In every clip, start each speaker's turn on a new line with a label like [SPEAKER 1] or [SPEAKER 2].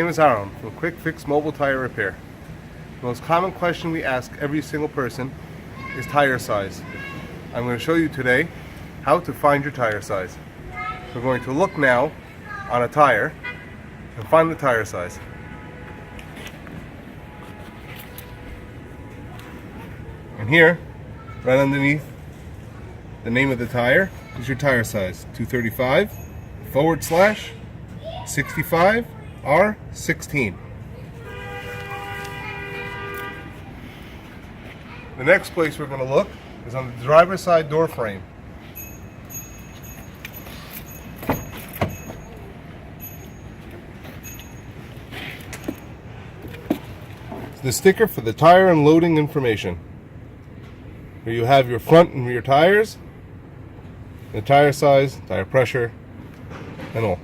[SPEAKER 1] name is Ahron from Quick Fix Mobile Tire Repair. The most common question we ask every single person is tire size. I'm going to show you today how to find your tire size. We're going to look now on a tire and find the tire size. And here, right underneath the name of the tire, is your tire size. 235/65 R16. The next place we're going to look is on the driver's side door frame. It's the sticker for the tire and loading information. Here you have your front and rear tires, the tire size, tire pressure, and all.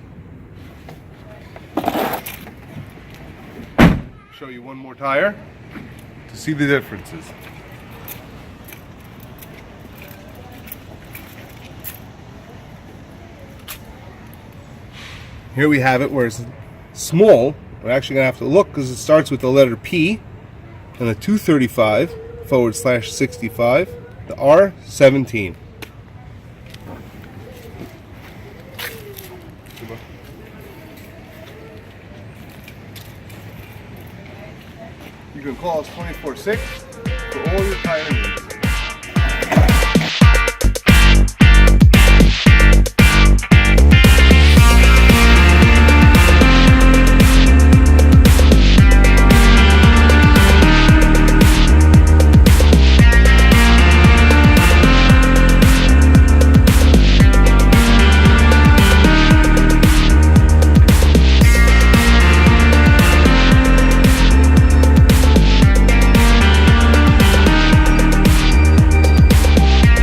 [SPEAKER 1] Show you one more tire to see the differences. Here we have it where it's small. We're actually going to have to look because it starts with the letter P and the 235/65, the R17. You can call us 24/6 for all your tire needs.